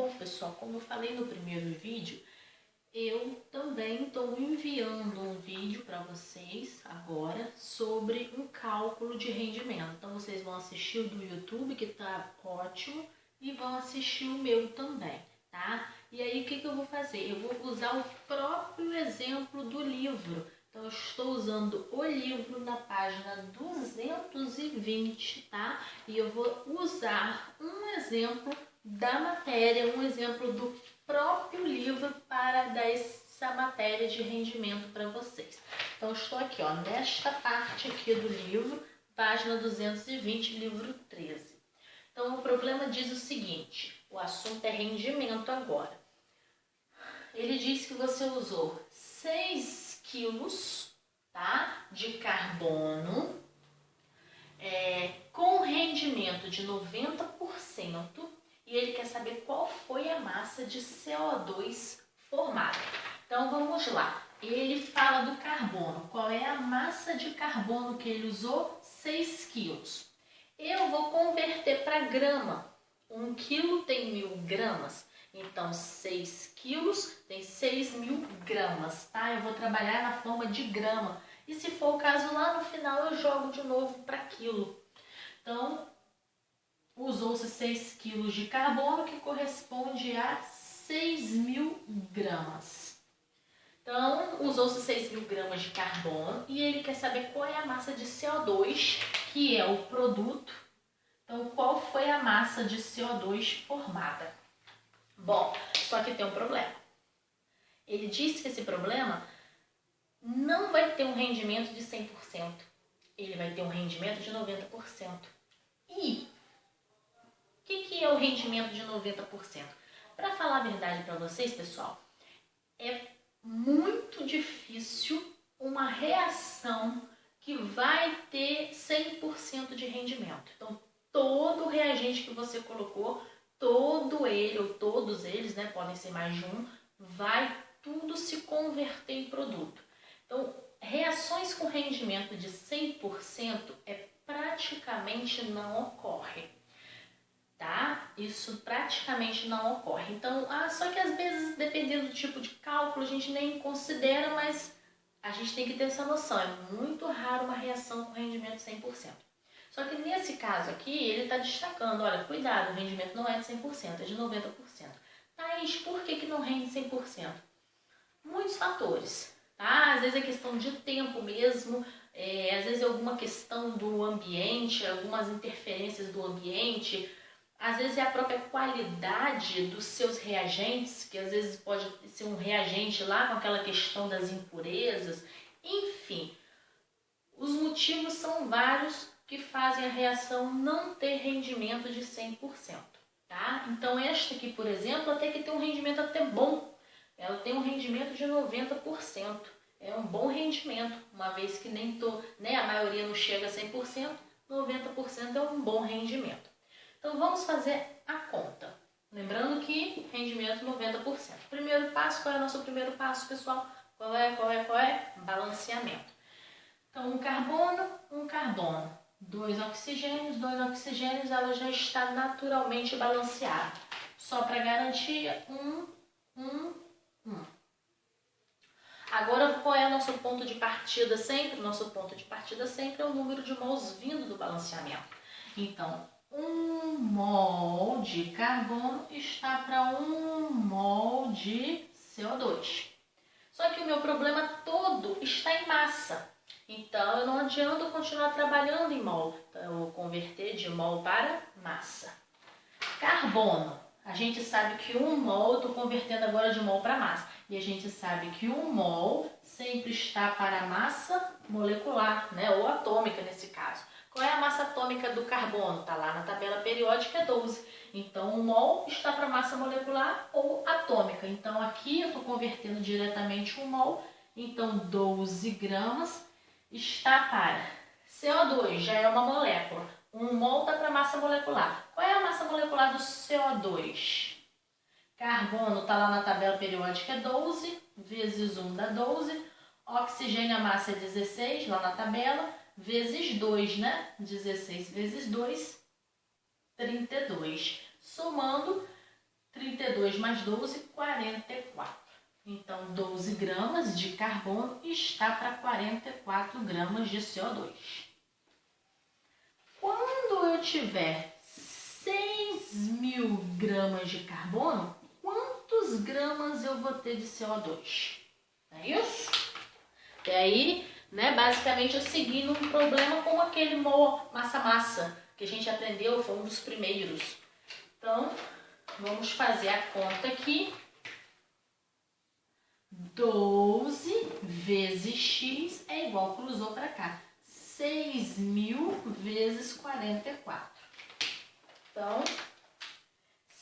Bom, pessoal, como eu falei no primeiro vídeo, eu também estou enviando um vídeo para vocês agora sobre um cálculo de rendimento. Então, vocês vão assistir o do YouTube, que está ótimo, e vão assistir o meu também, tá? E aí, o que eu vou fazer? Eu vou usar o próprio exemplo do livro. Então, eu estou usando o livro na página 220, tá? E eu vou usar um exemplo da matéria, um exemplo do próprio livro para dar essa matéria de rendimento para vocês. Então, eu estou aqui, ó, nesta parte aqui do livro, página 220, livro 13. Então, o problema diz o seguinte, o assunto é rendimento agora. Ele diz que você usou 6 quilos, tá, de carbono, com rendimento de 90%, e ele quer saber qual foi a massa de CO2 formada. Então, vamos lá. Ele fala do carbono. Qual é a massa de carbono que ele usou? 6 quilos. Eu vou converter para grama. 1 quilo tem 1000 gramas. Então, 6 quilos tem 6.000 gramas, tá? Eu vou trabalhar na forma de grama. E se for o caso, lá no final eu jogo de novo para quilo. Então, usou-se 6 quilos de carbono, que corresponde a 6.000 gramas. Então, usou-se 6.000 gramas de carbono e ele quer saber qual é a massa de CO2, que é o produto. Então, qual foi a massa de CO2 formada? Bom, só que tem um problema. Ele disse que esse problema não vai ter um rendimento de 100%. Ele vai ter um rendimento de 90%. E o que é o rendimento de 90%? Para falar a verdade para vocês, pessoal, é muito difícil uma reação que vai ter 100% de rendimento. Então, todo reagente que você colocou, todo ele ou todos eles, né, podem ser mais de um, vai tudo se converter em produto. Então, reações com rendimento de 100% praticamente não ocorre, tá? Isso praticamente não ocorre. Então, só que às vezes, dependendo do tipo de cálculo, a gente nem considera, mas a gente tem que ter essa noção. É muito raro uma reação com rendimento de 100%. Só que nesse caso aqui, ele está destacando, olha, cuidado, o rendimento não é de 100%, é de 90%. Thaís, por que não rende 100%? Muitos fatores, tá? Às vezes é questão de tempo mesmo, às vezes é alguma questão do ambiente, algumas interferências do ambiente, às vezes é a própria qualidade dos seus reagentes, que às vezes pode ser um reagente lá com aquela questão das impurezas, enfim. Os motivos são vários que fazem a reação não ter rendimento de 100%, tá? Então, esta aqui, por exemplo, até que tem um rendimento até bom. Ela tem um rendimento de 90%. É um bom rendimento, uma vez que a maioria não chega a 100%, 90% é um bom rendimento. Então, vamos fazer a conta. Lembrando que rendimento 90%. Primeiro passo, qual é o nosso primeiro passo, pessoal? Qual é? Balanceamento. Então, um carbono. 2 oxigênios, ela já está naturalmente balanceada. Só para garantir, 1. Agora, qual é o nosso ponto de partida sempre? O nosso ponto de partida sempre é o número de mols vindo do balanceamento. Então, 1 mol de carbono está para 1 mol de CO2. Só que o meu problema todo está em massa. Então, eu não adianta continuar trabalhando em mol. Então, eu vou converter de mol para massa. Carbono. A gente sabe que 1 mol, eu estou convertendo agora de mol para massa. E a gente sabe que 1 mol sempre está para a massa molecular, né? Ou atômica nesse caso. Qual é a massa atômica do carbono? Está lá na tabela periódica, é 12. Então, 1 mol está para massa molecular ou atômica. Então, aqui eu estou convertendo diretamente 1 mol. Então, 12 gramas está para CO2, já é uma molécula. 1 mol está para massa molecular. Qual é a massa molecular do CO2? Carbono está lá na tabela periódica, é 12, vezes 1 dá 12. Oxigênio, a massa é 16, lá na tabela, vezes 2, né? 16 vezes 2, 32. Somando, 32 mais 12, 44. Então, 12 gramas de carbono está para 44 gramas de CO2. Quando eu tiver 6.000 gramas de carbono, quantos gramas eu vou ter de CO2? É isso? E aí, né, basicamente eu segui num problema como aquele mol massa-massa que a gente aprendeu, foi um dos primeiros. Então, vamos fazer a conta aqui. 12 vezes x é igual, cruzou para cá, 6.000 vezes 44. Então,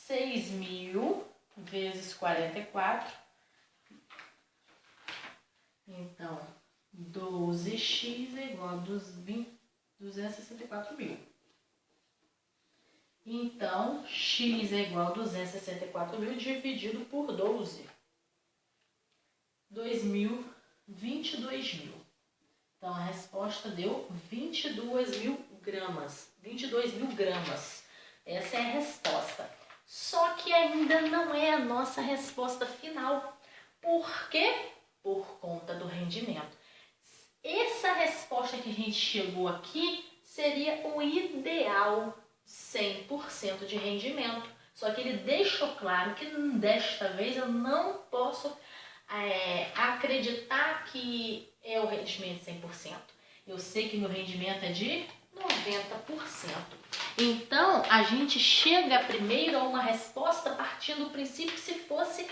6.000 vezes 44. Então, 12x é igual a 264.000. Então, x é igual a 264.000 dividido por 12. 22.000. Então, a resposta deu 22.000 gramas. 22.000 gramas. Essa é a resposta. Só que ainda não é a nossa resposta final. Por quê? Por conta do rendimento. Essa resposta que a gente chegou aqui seria o ideal 100% de rendimento. Só que ele deixou claro que desta vez eu não posso acreditar que é o rendimento 100%. Eu sei que meu rendimento é de 90%. Então, a gente chega primeiro a uma resposta partindo do princípio que se fosse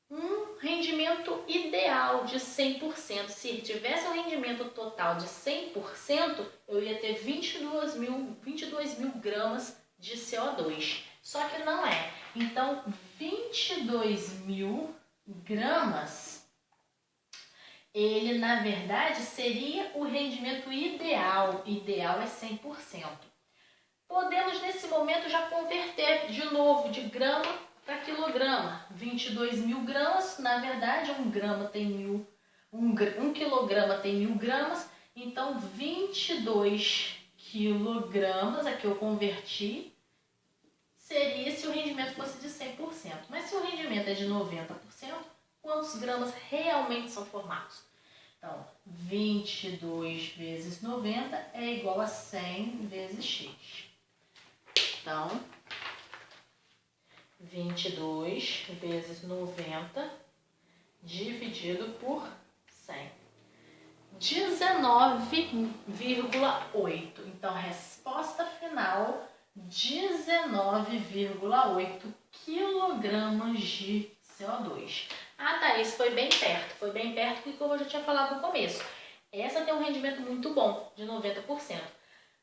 um rendimento ideal de 100%. Se tivesse um rendimento total de 100%, eu ia ter 22.000 gramas de CO2. Só que não é. Então, 22.000 gramas, ele na verdade seria o rendimento ideal. Ideal é 100%. Podemos nesse momento já converter de novo de grama para quilograma. 22.000 gramas, na verdade um quilograma tem 1.000 gramas, então 22 quilogramas, aqui eu converti, seria se o rendimento fosse de 100%. Mas se o rendimento é de 90%, quantos gramas realmente são formados? Então, 22 vezes 90 é igual a 100 vezes x. Então, 22 vezes 90 dividido por 100. 19,8. Então, a resposta final, 19,8 quilogramas de CO2. Ah, Thaís, foi bem perto. Foi bem perto porque como eu já tinha falado no começo. Essa tem um rendimento muito bom, de 90%.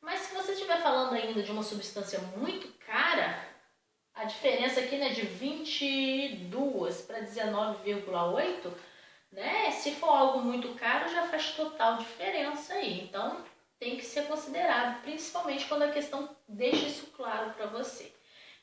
Mas se você estiver falando ainda de uma substância muito cara, a diferença aqui, né, de 22 para 19,8, né, se for algo muito caro, já faz total diferença aí. Então, tem que ser considerado, principalmente quando a questão deixa isso claro para você.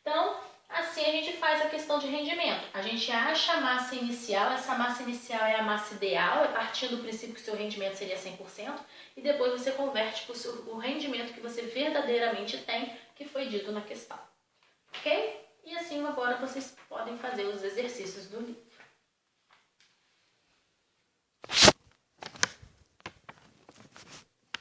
Então, assim a gente faz a questão de rendimento. A gente acha a massa inicial, essa massa inicial é a massa ideal, é partindo do princípio que o seu rendimento seria 100%, e depois você converte para o rendimento que você verdadeiramente tem, que foi dito na questão. Ok? E assim agora vocês podem fazer os exercícios do livro.